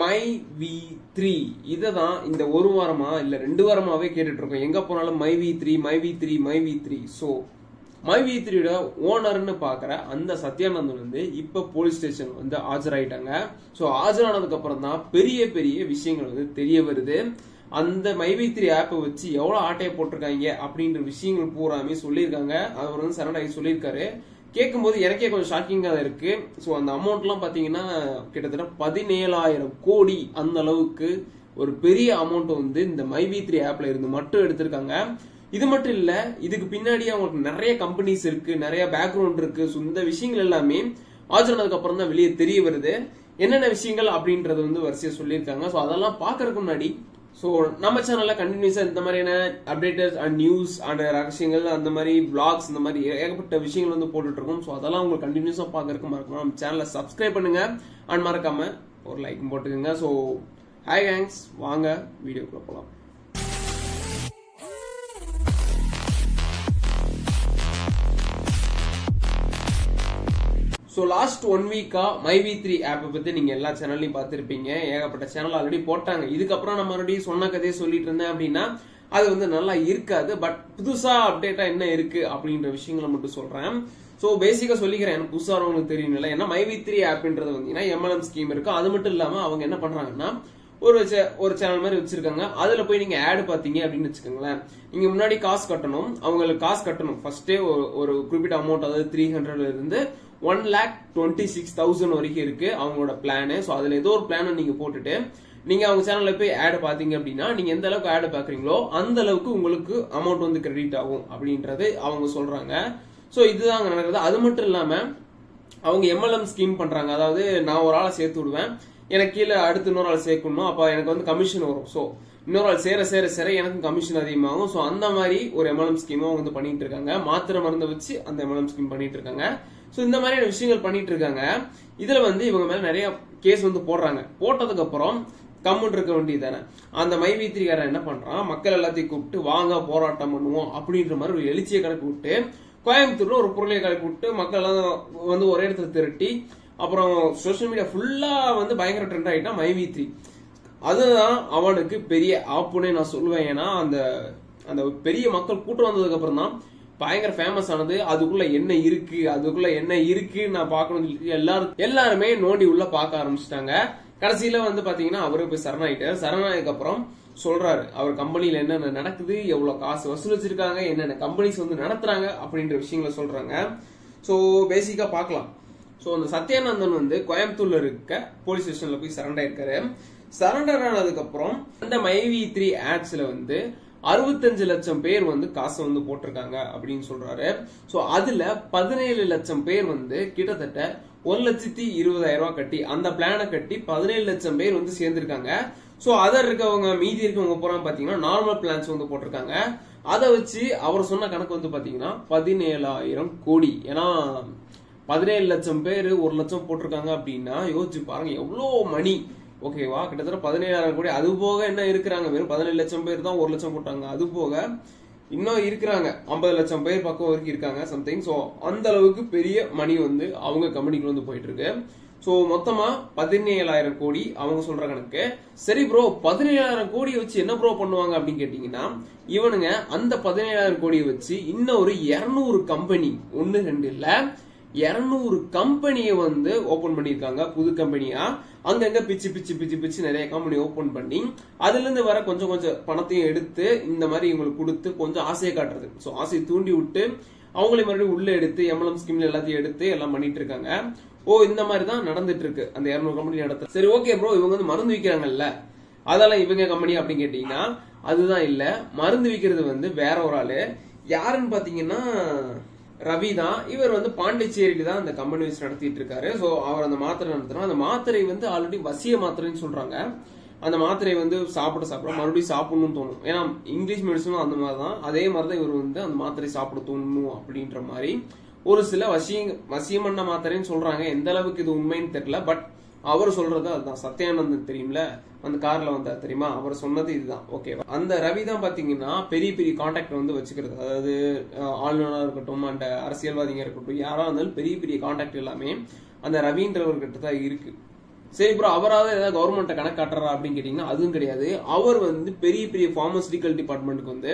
MyV3 இததான் இந்த ஒரு வாரமா இல்ல 2 வாரமாவே கேட்டுட்டு இருக்கோம். எங்க போனாலும் MyV3. சோ MyV3 ஓனர்னு பாக்குற அந்த சத்யானந்தன் வந்து இப்ப போலீஸ் ஸ்டேஷன் வந்து ஆஜராயிட்டாங்க. சோ ஆஜரானதுக்கு அப்புறம் தான் பெரிய பெரிய விஷயங்கள் வந்து தெரிய வருது. அந்த MyV3 ஆப்பை வச்சு எவ்வளவு ஆட்டையை போட்டிருக்காங்க அப்படின்ற விஷயங்கள் பூராமே சொல்லியிருக்காங்க. அவர் வந்து சரணாகி சொல்லியிருக்காரு. கேட்கும்போது எனக்கே கொஞ்சம் ஷாக்கிங்கா இருக்கு. ஸோ அந்த அமௌண்ட் எல்லாம் பாத்தீங்கன்னா கிட்டத்தட்ட 17,000 கோடி அந்த அளவுக்கு ஒரு பெரிய அமௌண்ட் வந்து இந்த MyV3 ஆப்ல இருந்து மட்டும் எடுத்திருக்காங்க. இது மட்டும் இல்ல, இதுக்கு பின்னாடி அவங்களுக்கு நிறைய கம்பெனிஸ் இருக்கு, நிறைய பேக்ரவுண்ட் இருக்கு. ஸோ இந்த விஷயங்கள் எல்லாமே ஆஜரானதுக்கு அப்புறம் தான் வெளியே தெரிய வருது. என்னென்ன விஷயங்கள் அப்படின்றது வந்து வரிசையா சொல்லியிருக்காங்க. ஸோ அதெல்லாம் பாக்குறதுக்கு முன்னாடி ஸோ நம்ம சேனல்ல கண்டினியூஸா இந்த மாதிரியான அப்டேட்டர்ஸ் அண்ட் நியூஸ் அண்ட் ரகசியங்கள் அந்த மாதிரி விளாக்ஸ் இந்த மாதிரி ஏகப்பட்ட விஷயங்கள் வந்து போட்டுட்டு இருக்கோம். ஸோ அதெல்லாம் உங்களுக்கு கண்டினியூஸா பாக்குறதுக்கு மறக்காம நம்ம சேனலை சப்ஸ்கிரைப் பண்ணுங்க அண்ட் மறக்காம ஒரு லைக் போட்டுக்கோங்க. ஸோ ஹாய் கேங்ஸ், வாங்க வீடியோக்குள்ள போலாம். ஸோ லாஸ்ட் 1 வீக்கா MyV3 ஆப்பை பத்தி நீங்க எல்லா சேனல்லையும் பார்த்திருப்பீங்க. ஏகப்பட்ட சேனல் ஆல்ரெடி போட்டாங்க. இதுக்கப்புறம் நம்ம மறுபடியும் சொன்ன கதையை சொல்லிட்டு இருந்தேன் அப்படின்னா அது வந்து நல்லா இருக்காது. பட் புதுசா அப்டேட்டா என்ன இருக்கு அப்படின்ற விஷயங்களை மட்டும் சொல்றேன். ஸோ பேசிக்கா சொல்லிக்கிறேன், எனக்கு புதுசா உங்களுக்கு தெரியல. ஏன்னா MyV3 ஆப்ன்றது வந்து MLM ஸ்கீம் இருக்கு. அது மட்டும் இல்லாம அவங்க என்ன பண்றாங்கன்னா ஒரு சேனல் மாதிரி வச்சிருக்காங்க. அதுல போய் நீங்க ஆட் பாத்தீங்க அப்படின்னு வச்சுக்கோங்களேன், நீங்க முன்னாடி காசு கட்டணும். அவங்களுக்கு காசு கட்டணும் ஃபர்ஸ்டே ஒரு குறிப்பிட்ட அமௌண்ட், அதாவது 300ல இருந்து 1,26,000 வரைக்கும் இருக்கு அவங்களோட பிளான். சோ அதுல ஏதோ ஒரு பிளான நீங்க போட்டுட்டு நீங்க அவங்க சேனல்ல போய் ஆட் பாத்தீங்க அப்படின்னா நீங்க எந்த அளவுக்கு ஆட் பாக்குறீங்களோ அந்த அளவுக்கு உங்களுக்கு அமௌண்ட் வந்து கிரெடிட் ஆகும் அப்படின்றது அவங்க சொல்றாங்க. சோ இதுதான் நடக்குது. அது மட்டும் இல்லாம அவங்க MLM ஸ்கீம் பண்றாங்க. அதாவது நான் ஒரு ஆளை சேர்த்து விடுவேன், எனக்கு கீழே அடுத்து இன்னொரு ஆள் சேர்க்கணும், அப்ப எனக்கு வந்து கமிஷன் வரும். சோ இன்னொரு ஆள் சேர எனக்கு கமிஷன் அதிகமாகும். சோ அந்த மாதிரி ஒரு MLM ஸ்கீம் அவங்க வந்து பண்ணிட்டு இருக்காங்க. மாத்திரை மருந்து வச்சு அந்த MLM ஸ்கீம் பண்ணிட்டு இருக்காங்க. சோ இந்த மாதிரியான விஷயங்கள் பண்ணிட்டு இருக்காங்க. இதுல வந்து இவங்க மேல நிறைய கேஸ் வந்து போடுறாங்க. போட்டதுக்கு அப்புறம் கம்முன்னு இருக்க வேண்டியது தானே. அந்த MyV3 காரன் என்ன பண்றான், மக்கள் எல்லாத்தையும் கூப்பிட்டு வாங்க போராட்டம் பண்ணுவோம் அப்படின்ற மாதிரி ஒரு எழுச்சியை கிளப்பி விட்டு கோயம்புத்தூர்ல ஒரு பொருளையை கிளப்பி விட்டு மக்கள் எல்லாம் வந்து ஒரே இடத்துல திரட்டி அப்புறம் சோசியல் மீடியா ஃபுல்லா வந்து பயங்கர ட்ரெண்ட் ஆயிட்டான் MyV3. அதுதான் அவனுக்கு பெரிய ஆப்புன்னு நான் சொல்லுவேன். ஏன்னா அந்த பெரிய மக்கள் கூட்டம் வந்ததுக்கு அப்புறம் தான் பயங்கர ஃபேமஸ் ஆனது. அதுக்குள்ள என்ன இருக்கு நான் பார்க்கணும். எல்லாருமே நோண்டி உள்ள பார்க்க ஆரம்பிச்சிட்டாங்க. கடைசியில வந்து பாத்தீங்கன்னா அவரு போய் சரணாயிட்டாரு. சரணாயதுக்கு அப்புறம் சொல்றாரு அவர் கம்பெனில என்னென்ன நடக்குது, எவ்வளவு காசு வசூல் வச்சிருக்காங்க, என்னென்ன கம்பெனிஸ் வந்து நடத்துறாங்க அப்படின்ற விஷயங்களை சொல்றாங்க. சோ பேசிக்கா பார்க்கலாம். சோ அந்த சத்யானந்தன் வந்து கோயம்புத்தூர்ல இருக்க போலீஸ் ஸ்டேஷன்ல போய் சரண்டர் ஆயிருக்காரு. சரண்டர் ஆனதுக்கு அப்புறம் அந்த MyV3 ஆட்ஸ்ல வந்து 65 லட்சம் பேர் வந்து காசை வந்து போட்டிருக்காங்க அப்படின்னு சொல்றாரு. சோ அதுல 17 லட்சம் பேர் வந்து கிட்டத்தட்ட 1,20,000 கட்டி அந்த பிளான கட்டி 17 லட்சம் பேர் வந்து சேர்ந்திருக்காங்க. சோ அதர் இருக்கவங்க மீதி இருக்கவங்க போறாங்க பாத்தீங்கன்னா நார்மல் பிளான்ஸ் வந்து போட்டிருக்காங்க. அதை வச்சு அவர் சொன்ன கணக்கு வந்து பாத்தீங்கன்னா 17,000 கோடி. ஏன்னா 17 லட்சம் பேர் 1 லட்சம் போட்டிருக்காங்க அப்படின்னா யோசிச்சு பாருங்க எவ்வளவு மணி. ஓகேவா, கிட்டத்தட்ட 17,000 கோடி. அது போக என்ன இருக்கிறாங்க, வெறும் 17 லட்சம் பேர் தான் 1 லட்சம் போட்டாங்க. அது போக இன்னும் இருக்கிறாங்க 50 லட்சம் பேர் பக்கம் வரைக்கும் இருக்காங்க சம்திங். சோ அந்த அளவுக்கு பெரிய மணி வந்து அவங்க கம்பெனிக்கு வந்து போயிட்டு இருக்கு. சோ மொத்தமா 17,000 கோடி அவங்க சொல்ற கணக்கு. சரி ப்ரோ, 17,000 கோடியை வச்சு என்ன ப்ரோ பண்ணுவாங்க அப்படின்னு கேட்டீங்கன்னா, இவனுங்க அந்த 17,000 கோடியை வச்சு இன்னும் ஒரு 200 கம்பெனி, 1 2 இல்ல 200 கம்பெனியை வந்து ஓபன் பண்ணிருக்காங்க புது கம்பெனியா. அங்கங்க பிச்சு நிறைய கம்பெனி ஓபன் பண்ணி அதுல இருந்து வர கொஞ்சம் பணத்தையும் எடுத்து இந்த மாதிரி இவங்களுக்கு கொடுத்து கொஞ்சம் ஆசையை காட்டுறது. சோ ஆசையை தூண்டி விட்டு அவங்களே மறுபடியும் உள்ள எடுத்து MLM ஸ்கீம்ல எல்லாத்தையும் எடுத்து எல்லாம் பண்ணிட்டு இருக்காங்க. இந்த மாதிரி தான் நடந்துட்டு இருக்கு அந்த 200 கம்பெனி நடத்த. சரி ஓகே ப்ரோ, இவங்க வந்து மருந்து விற்கிறாங்கல்ல, அதெல்லாம் இவங்க கம்பெனி அப்படின்னு கேட்டீங்கன்னா அதுதான் இல்ல. மருந்து விற்கிறது வந்து வேற ஒரு ஆளு. யாருன்னு பாத்தீங்கன்னா ரவி தான். இவர் வந்து பாண்டிச்சேரியில தான் அந்த கம்பெனி வச்சு நடத்திட்டு இருக்காரு. சோ அவர் அந்த மாத்திரை நடத்துறோம். அந்த மாத்திரை வந்து ஆல்ரெடி வசிய மாத்திரைன்னு சொல்றாங்க. அந்த மாத்திரை வந்து சாப்பிட மறுபடியும் சாப்பிடணும்னு தோணும். ஏன்னா இங்கிலீஷ் மெடிசனும் அந்த மாதிரி தான். அதே மாதிரிதான் இவர் வந்து அந்த மாத்திரை சாப்பிட தோணணும் அப்படின்ற மாதிரி ஒரு சில வசியம் பண்ண மாத்திரைன்னு சொல்றாங்க. எந்த அளவுக்கு இது உண்மைன்னு தெரியல. பட் அவர் சொல்றது அதுதான். சத்யானந்தன் தெரியும்ல, அந்த கார்ல வந்தா தெரியுமா, அவர் சொன்னது இதுதான். ஓகேவா, அந்த ரவி தான் பாத்தீங்கன்னா பெரிய பெரிய கான்டாக்ட் வந்து வச்சுக்கிறது. அதாவது ஆளுநரா இருக்கட்டும், அந்த அரசியல்வாதிங்க இருக்கட்டும், யாரா இருந்தாலும் பெரிய பெரிய கான்டாக்ட் எல்லாமே அந்த ரவின்றவர்கிட்ட தான் இருக்கு. சரி ப்ரோ, அவராவது ஏதாவது கவர்மெண்ட்டை கணக்கு காட்டுறா அப்படின்னு கேட்டீங்கன்னா அதுவும் கிடையாது. அவர் வந்து பெரிய பெரிய பார்மசூட்டிக்கல் டிபார்ட்மெண்ட்டுக்கு வந்து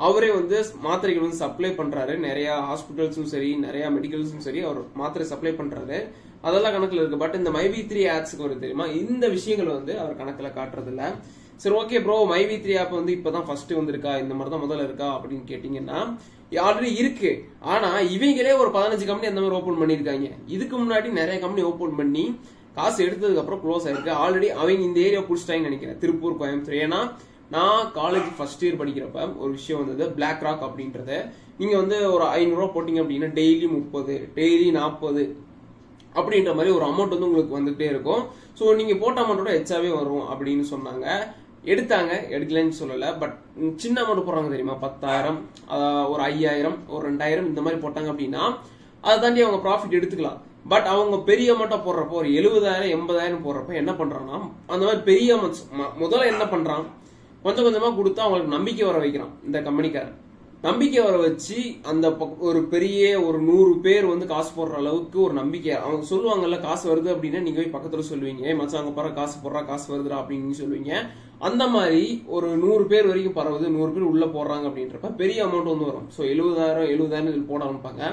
அவரே வந்து மாத்திரைகள் வந்து சப்ளை பண்றாரு. நிறைய ஹாஸ்பிட்டல்ஸும் சரி, நிறைய மெடிக்கல்ஸும் சரி அவர் மாத்திரை சப்ளை பண்றாரு. அதெல்லாம் கணக்குல இருக்கு. பட் இந்த MyV3 ஆட்ஸ்க்கு வருது தெரியுமா, இந்த விஷயங்கள் வந்து அவர் கணக்குல காட்டுறது இல்ல. சரி ஓகே ப்ரோ, MyV3 ஆப் வந்து இப்பதான் ஃபர்ஸ்ட் வந்திருக்கா, இந்த மாதிரி தான் முதல்ல இருக்கா அப்படின்னு கேட்டீங்கன்னா ஆல்ரெடி இருக்கு. ஆனா இவங்களே ஒரு 15 கம்பெனி அந்த மாதிரி ஓபன் பண்ணிருக்காங்க. இதுக்கு முன்னாடி நிறைய கம்பெனி ஓபன் பண்ணி காசு எடுத்ததுக்கு அப்புறம் க்ளோஸ் ஆயிருக்கு. ஆல்ரெடி அவங்க இந்த ஏரியா புடிச்சிட்டாங்கன்னு நினைக்கிறேன், திருப்பூர், கோயம்புத்தூர். ஏன்னா நான் காலேஜ் ஃபர்ஸ்ட் இயர் படிக்கிறப்ப ஒரு விஷயம் வந்தது, பிளாக் ராக் அப்படின்றது. நீங்க வந்து ஒரு 500 ரூபா போட்டீங்க அப்படின்னா டெய்லி 30, டெய்லி 40 அப்படின்ற மாதிரி ஒரு அமௌண்ட் வந்து உங்களுக்கு வந்துட்டே இருக்கும். ஸோ நீங்க போட்ட அமௌண்ட்டோட எச்சாவே வரும் அப்படின்னு சொன்னாங்க. எடுத்தாங்க, எடுக்கலன்னு சொல்லல. பட் சின்ன அமௌண்ட் போடுறாங்க தெரியுமா, 10,000, ஒரு 5,000, ஒரு 2,000 இந்த மாதிரி போட்டாங்க அப்படின்னா அதை தாண்டி அவங்க ப்ராஃபிட் எடுத்துக்கலாம். பட் அவங்க பெரிய அமௌண்ட்டா போடுறப்போ ஒரு 70,000, 80,000 போடுறப்ப என்ன பண்றான்னா, அந்த மாதிரி பெரிய அமௌண்ட்ஸ் முதல்ல என்ன பண்றான், கொஞ்சம் கொஞ்சமா கொடுத்து அவங்களுக்கு நம்பிக்கை வர வைக்கிறான். இந்த கம்பெனிக்காரன் நம்பிக்கை வர வச்சு அந்த ஒரு பெரிய ஒரு 100 பேர் வந்து காசு போடுற அளவுக்கு ஒரு நம்பிக்கை. அவங்க சொல்லுவாங்கல்ல, காசு வருது அப்படின்னா நீங்க போய் பக்கத்துல சொல்லுவீங்க, மச்சான் அங்க பாரு காசு போடுறா, காசு வருதுடா அப்படின்னு சொல்லுவீங்க. அந்த மாதிரி ஒரு 100 பேர் வரைக்கும் பரவுது, 100 பேர் உள்ள போடுறாங்க அப்படின்றப்ப பெரிய அமௌண்ட் வந்து வரும். ஸோ 70,000 இதில் போட ஆரம்பிப்பாங்க.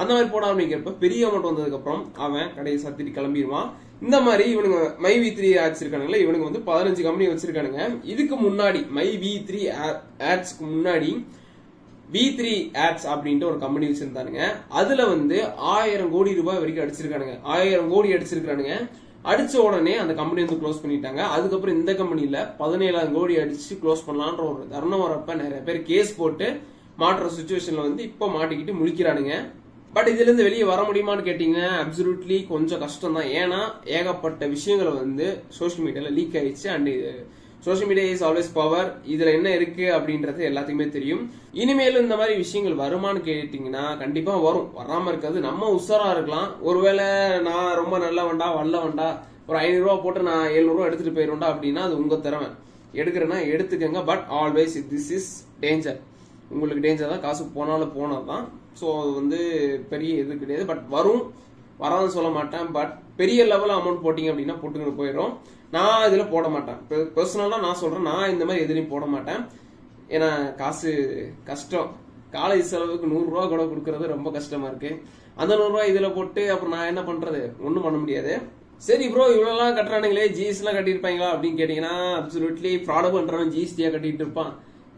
அந்த மாதிரி போட ஆரம்பிக்கிறப்ப பெரிய அமௌண்ட் வந்ததுக்கு அப்புறம் அவன் கடையை சத்திட்டு கிளம்பிடுவான். இந்த மாதிரி இவனுங்க MyV3 ஆட்ஸ் இருக்கானுங்களா, இவனுங்க வந்து 15 கம்பெனி வச்சிருக்கானுங்க. இதுக்கு முன்னாடி MyV3 ஆட்ஸ்க்கு முன்னாடி V3 ஆட்ஸ் அப்படின்ட்டு ஒரு கம்பெனி வச்சிருந்தானுங்க. அதுல வந்து 1000 கோடி ரூபாய் வரைக்கும் அடிச்சிருக்கானுங்க. 1000 கோடி அடிச்சிருக்கானுங்க. அடிச்ச உடனே அந்த கம்பெனி வந்து க்ளோஸ் பண்ணிட்டாங்க. அதுக்கப்புறம் இந்த கம்பெனில 17,000 கோடி அடிச்சு க்ளோஸ் பண்ணலான்ற ஒரு தருணம் வரப்ப நிறைய பேர் கேஸ் போட்டு மாற்ற சுச்சுவேஷன்ல வந்து இப்ப மாட்டிக்கிட்டு முழிக்கிறானுங்க. பட் இதுல இருந்து வெளியே வர முடியுமான்னு கேட்டீங்கன்னா அப்சல்யூட்லி கொஞ்சம் கஷ்டம் தான். ஏன்னா ஏகப்பட்ட விஷயங்களை வந்து சோசியல் மீடியால லீக் ஆயிடுச்சு. And social media is always power. இதுல என்ன இருக்கு அப்படின்றது எல்லாத்துக்குமே தெரியும். இனிமேலும் இந்த மாதிரி விஷயங்கள் வருமானு கேட்டீங்கன்னா கண்டிப்பா வரும், வராம இருக்காது. நம்ம உஷாரா இருக்கலாம். ஒருவேளை நான் ரொம்ப நல்லவன்டா வல்லவன்டா, ஒரு 500 ரூபா போட்டு நான் 700 ரூபா எடுத்துட்டு போயிருவேன்டா அப்படின்னா அது உங்க திறமை. எடுக்கிறேன்னா எடுத்துக்கங்க. But always this is danger. உங்களுக்கு டேஞ்சர் தான், காசு போனாலும் போனதுதான். ஸோ அது வந்து பெரிய இது கிடையாது. பட் வரும், வராதுன்னு சொல்ல மாட்டேன். பட் பெரிய லெவலில் அமௌண்ட் போட்டீங்க அப்படின்னா போட்டுக்கிட்டு போயிடும். நான் இதில் போட மாட்டேன். பர்சனலாக நான் சொல்கிறேன், நான் இந்த மாதிரி எதுலையும் போட மாட்டேன். ஏன்னா காசு கஷ்டம். காலேஜ் செலவுக்கு 100 ரூபா கூட கொடுக்கறது ரொம்ப கஷ்டமா இருக்கு. அந்த 100 ரூபா இதில் போட்டு அப்புறம் நான் என்ன பண்றது, ஒன்றும் பண்ண முடியாது. சரி ப்ரோ, இவ்வளோலாம் கட்டுறானுங்களே, ஜிஎஸ்டிலாம் கட்டியிருப்பாங்களா அப்படின்னு கேட்டீங்கன்னா அப்சல்யூட்லி ஃப்ராடு பண்றவன் ஜிஎஸ்டியா கட்டிட்டு இருப்பான்.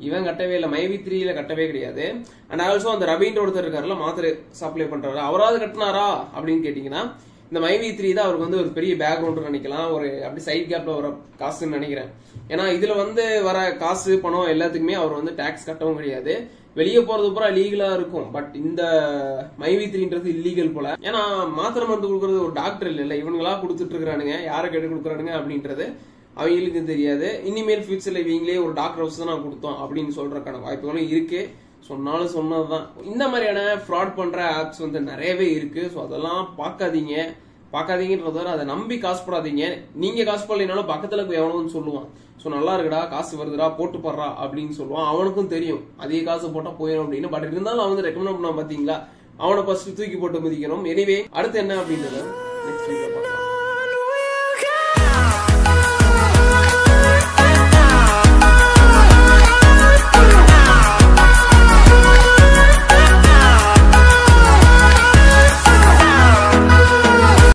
இவன் கட்டவே இல்லை, MyV3 கட்டவே கிடையாது. அண்ட் ஆல்சோ அந்த ரபின்ற ஒருத்தர் இருக்காருல மாத்திரை சப்ளை பண்றாரு, அவராவது கட்டினாரா அப்படின்னு கேட்டீங்கன்னா இந்த MyV3 தான் அவருக்கு வந்து ஒரு பெரிய பேக்ரவுண்ட் நினைக்கலாம், ஒரு அப்படி சைட் கேப்ல வர காசுன்னு நினைக்கிறேன். ஏன்னா இதுல வந்து வர காசு பணம் எல்லாத்துக்குமே அவர் வந்து டாக்ஸ் கட்டவும் கிடையாது. வெளியே போறது பூரா லீகலா இருக்கும். பட் இந்த MyV3ன்றது இல்லீகல் போல. ஏன்னா மாத்திரை மருந்து கொடுக்கறது ஒரு டாக்டர் இல்ல, இவனுங்களா கொடுத்துட்டு இருக்கிறானுங்க. யாரை கேட்டு கொடுக்குறானுங்க அப்படின்றது அவங்களுக்கு தெரியாது. இனிமேல் ஃபியூச்சர்ல இவங்களே ஒரு டாக்டர் ஹவுஸ் தான் நான் கொடுத்தோம் அப்படின்னு சொல்றதுக்கான வாய்ப்புகளும் இருக்கு. சொன்னாலும் சொன்னதுதான். இந்த மாதிரியான ஃப்ராட் பண்ற ஆப்ஸ் வந்து நிறையவே இருக்கு. ஸோ அதெல்லாம் பார்க்காதீங்கன்றத அதை நம்பி காசு போடாதீங்க. நீங்க காசு போடலைனாலும் பக்கத்துல போய் எவனும் சொல்லுவான், ஸோ நல்லா இருக்குடா, காசு வருதுடா, போட்டு போடுறா அப்படின்னு சொல்லுவான். அவனுக்கும் தெரியும் அதிக காசு போட்டா போயிடும் அப்படின்னு. பட் இருந்தாலும் அவன் வந்து ரெக்கமெண்ட் பண்ண பாத்தீங்களா, அவனை ஃபர்ஸ்ட் தூக்கி போட்டு மிதிக்கணும். எனிவே அடுத்து என்ன அப்படின்றத நெக்ஸ்ட் வீக்ல பார்க்கலாம்.